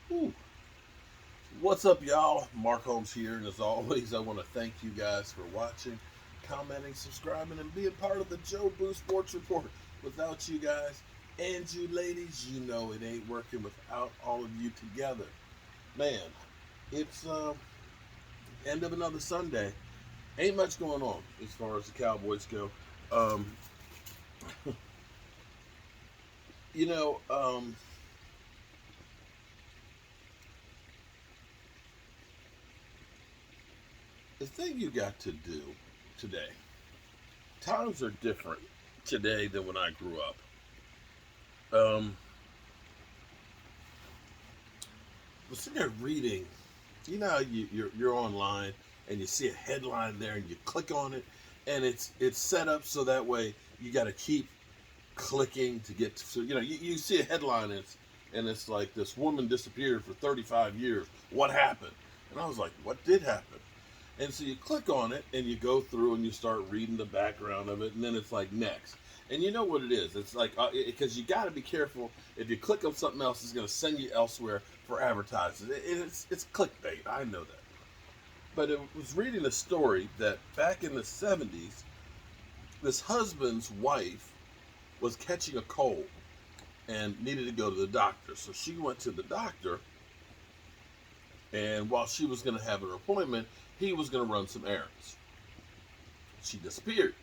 Whew. What's up, y'all? Mark Holmes here, and as always, I want to thank you guys for watching, commenting, subscribing, and being part of the Jobu Sports Report. Without you guys and you ladies, you know it ain't working without all of you together. Man, it's end of another Sunday. Ain't much going on as far as the Cowboys go. Um, you know, um, the thing you got to do today. Times are different today than when I grew up. Um, I was sitting there reading. You know, you're online and you see a headline there, and you click on it, and it's set up so that way you got to keep clicking to get to. So you see a headline, and it's like this woman disappeared for 35 years. What happened? And I was like, what did happen? And so you click on it and you go through and you start reading the background of it, and then it's like next. And you know what it is? It's like because you got to be careful. If you click on something else, it's going to send you elsewhere for advertising. It's clickbait. I know that. But it was reading a story that back in the 70s, this husband's wife was catching a cold and needed to go to the doctor. So she went to the doctor, and while she was going to have her appointment, he was going to run some errands. She disappeared.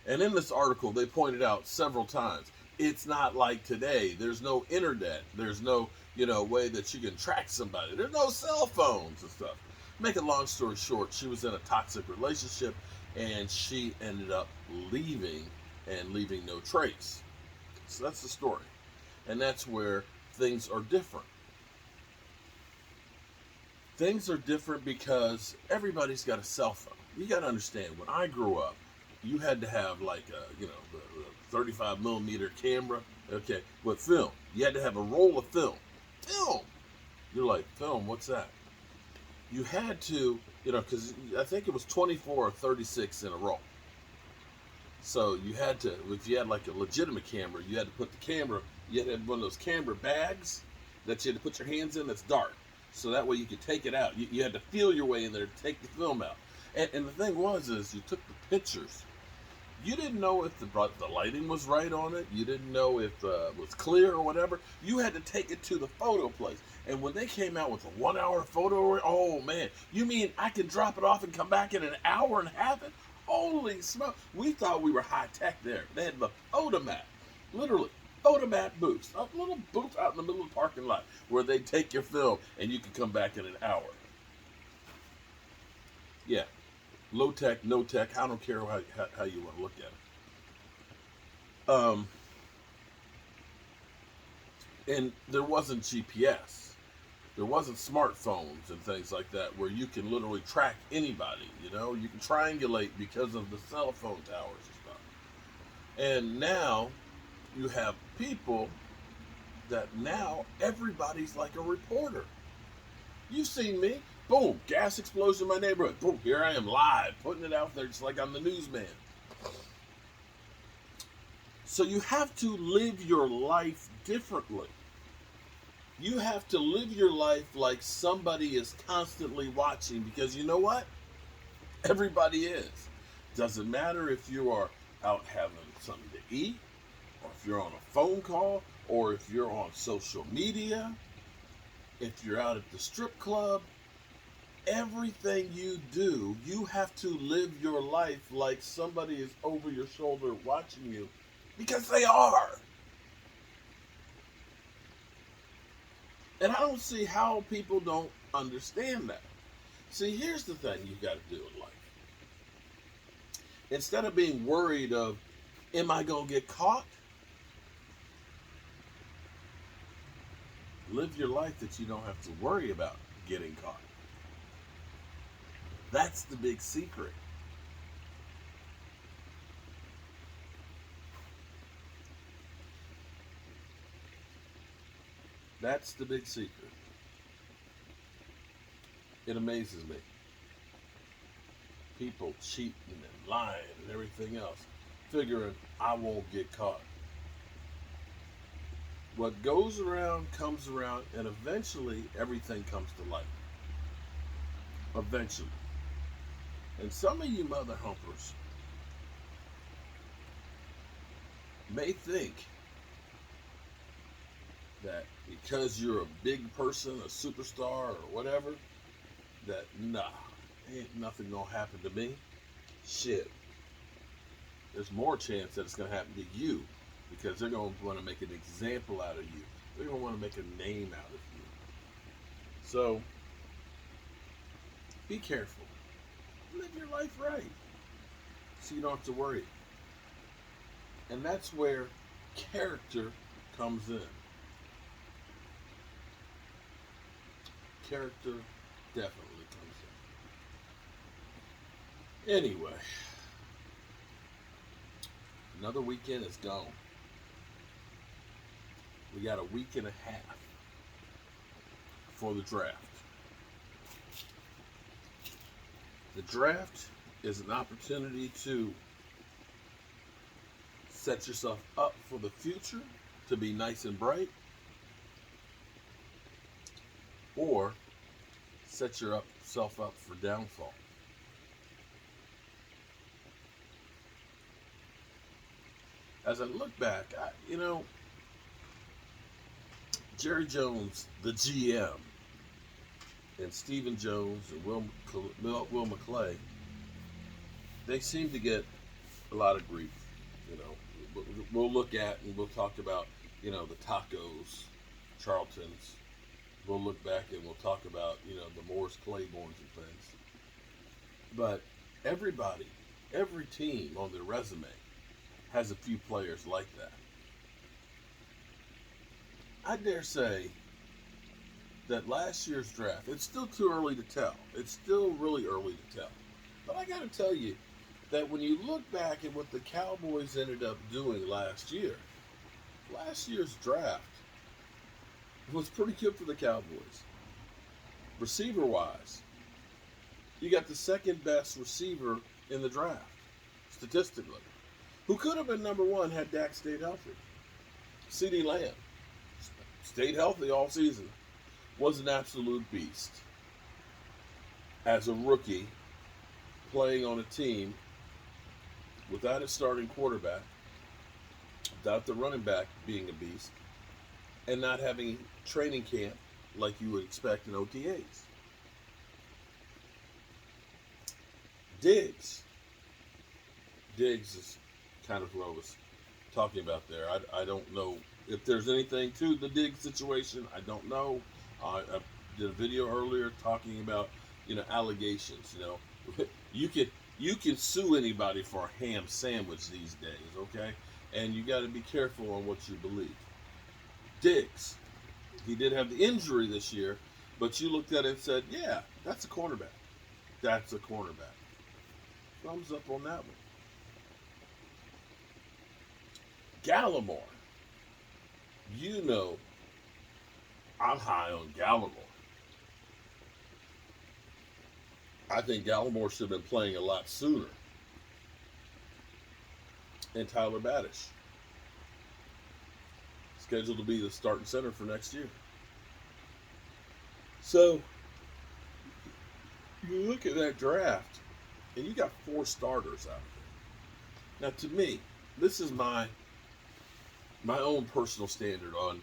And in this article, they pointed out several times it's not like today. There's no internet. There's no way that you can track somebody. There's no cell phones and stuff. Make a long story short, she was in a toxic relationship, and she ended up leaving and leaving no trace. So that's the story, and that's where things are different. Things are different because everybody's got a cell phone. You got to understand, when I grew up, you had to have like the 35 millimeter camera, okay, with film. You had to have a roll of film. Film. You're like, film? What's that? You had to, because I think it was 24 or 36 in a roll. So you had to, if you had like a legitimate camera, you had to put the camera. You had to have one of those camera bags that you had to put your hands in. That's dark, so that way you could take it out. You had to feel your way in there to take the film out. And the thing is you took the pictures. You didn't know if the lighting was right on it. You didn't know if it was clear or whatever. You had to take it to the photo place. And when they came out with a 1 hour photo, oh man, you mean I can drop it off and come back in an hour and have it? Holy smoke! We thought we were high tech there. They had the photomat, literally photomat booths, a little booth out in the middle of the parking lot where they take your film and you can come back in an hour. Yeah, low tech, no tech. I don't care how you want to look at it. And there wasn't GPS. There wasn't smartphones and things like that where you can literally track anybody. You can triangulate because of the cell phone towers and stuff. And now you have people that now everybody's like a reporter. You've seen me. Boom, gas explosion in my neighborhood. Boom, here I am live, putting it out there just like I'm the newsman. So you have to live your life differently. You have to live your life like somebody is constantly watching, because you know what? Everybody is. Doesn't matter if you are out having something to eat, or if you're on a phone call, or if you're on social media, if you're out at the strip club. Everything you do, you have to live your life like somebody is over your shoulder watching you, because they are. And I don't see how people don't understand that. See, here's the thing you got to do in life. Instead of being worried of, am I going to get caught? Live your life that you don't have to worry about getting caught. That's the big secret. That's the big secret. It amazes me. People cheating and lying and everything else, figuring I won't get caught. What goes around comes around, and eventually everything comes to light. Eventually. And some of you mother humpers may think that because you're a big person, a superstar, or whatever, that nah, ain't nothing gonna happen to me. Shit, there's more chance that it's gonna happen to you because they're gonna want to make an example out of you. They're gonna want to make a name out of you. So be careful. Live your life right, so you don't have to worry. And that's where character comes in. Character definitely comes in. Anyway, another weekend is gone. We got a week and a half for the draft. The draft is an opportunity to set yourself up for the future to be nice and bright, or set yourself up for downfall. As I look back, Jerry Jones, the GM, and Stephen Jones and Will McClay, they seem to get a lot of grief. We'll look at and we'll talk about, the Tacos, Charltons. We'll look back and we'll talk about, the Morris Claibornes and things. But every team on their resume has a few players like that. I dare say that last year's draft, it's still too early to tell. It's still really early to tell. But I got to tell you that when you look back at what the Cowboys ended up doing last year's draft was pretty good for the Cowboys. Receiver-wise, you got the second best receiver in the draft, statistically. Who could have been number one had Dak stayed healthy? CeeDee Lamb stayed healthy all season. Was an absolute beast. As a rookie, playing on a team without a starting quarterback, without the running back being a beast, and not having training camp like you would expect in OTAs. Diggs is kind of what I was talking about there. I don't know if there's anything to the Diggs situation. I don't know. I did a video earlier talking about, allegations. You can sue anybody for a ham sandwich these days, okay? And you got to be careful on what you believe. Diggs, he did have the injury this year, but you looked at it and said, yeah, that's a cornerback. That's a cornerback. Thumbs up on that one. Gallimore. I'm high on Gallimore. I think Gallimore should have been playing a lot sooner. And Tyler Badish, scheduled to be the starting center for next year. So, you look at that draft, and you got 4 starters out there. Now, to me, this is my own personal standard on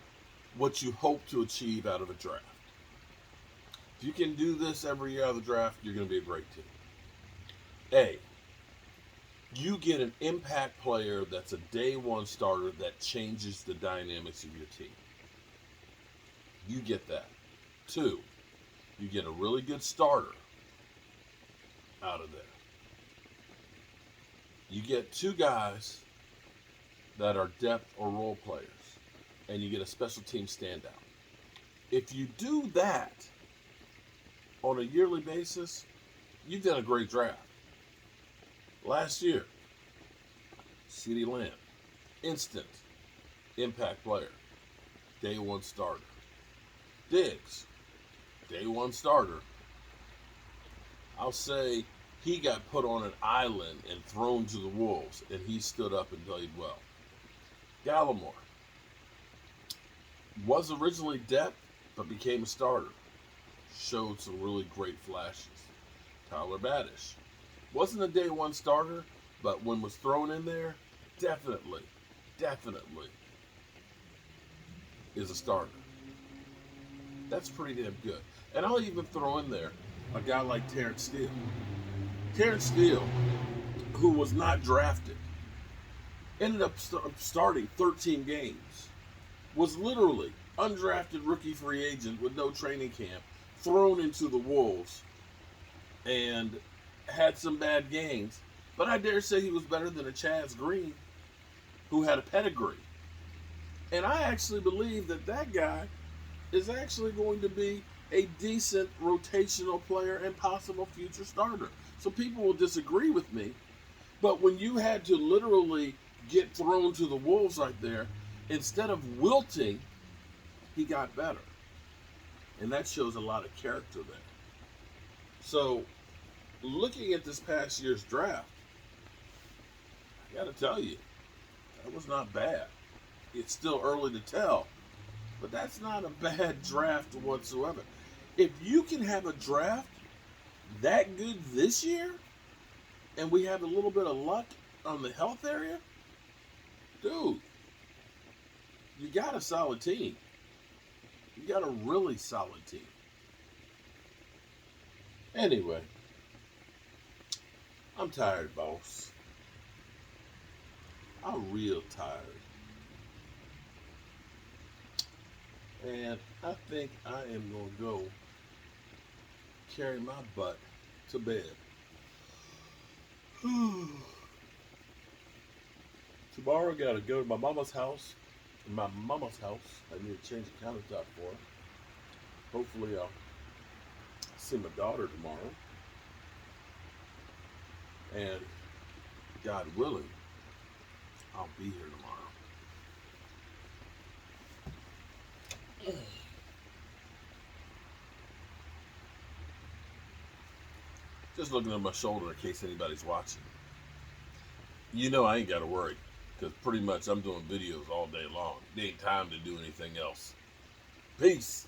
what you hope to achieve out of a draft. If you can do this every year out of the draft, you're going to be a great team. A, you get an impact player that's a day one starter that changes the dynamics of your team. You get that. 2, you get a really good starter out of there. You get 2 guys that are depth or role players, and you get a special team standout. If you do that on a yearly basis, you've done a great draft. Last year, CeeDee Lamb, instant impact player, day one starter. Diggs, day one starter. I'll say he got put on an island and thrown to the wolves, and he stood up and played well. Gallimore, Was originally depth, but became a starter. Showed some really great flashes. Tyler Badish. Wasn't a day one starter, but when was thrown in there, definitely, definitely is a starter. That's pretty damn good. And I'll even throw in there a guy like Terrence Steele. Terrence Steele, who was not drafted, ended up starting 13 games, was literally undrafted rookie free agent with no training camp, thrown into the Wolves, and had some bad games. But I dare say he was better than a Chaz Green, who had a pedigree. And I actually believe that that guy is actually going to be a decent rotational player and possible future starter. So people will disagree with me, but when you had to literally get thrown to the Wolves right there, instead of wilting, he got better. And that shows a lot of character there. So, looking at this past year's draft, I got to tell you, that was not bad. It's still early to tell, but that's not a bad draft whatsoever. If you can have a draft that good this year, and we have a little bit of luck on the health area, dude, you got a solid team. You got a really solid team. Anyway, I'm tired, boss. I'm real tired. And I think I am going to go carry my butt to bed. Tomorrow I got to go to my mama's house. In my mama's house, I need to change the countertop for her. Hopefully I'll see my daughter tomorrow. And God willing, I'll be here tomorrow. Just looking at my shoulder in case anybody's watching. You know I ain't got to worry, because pretty much I'm doing videos all day long. There ain't time to do anything else. Peace.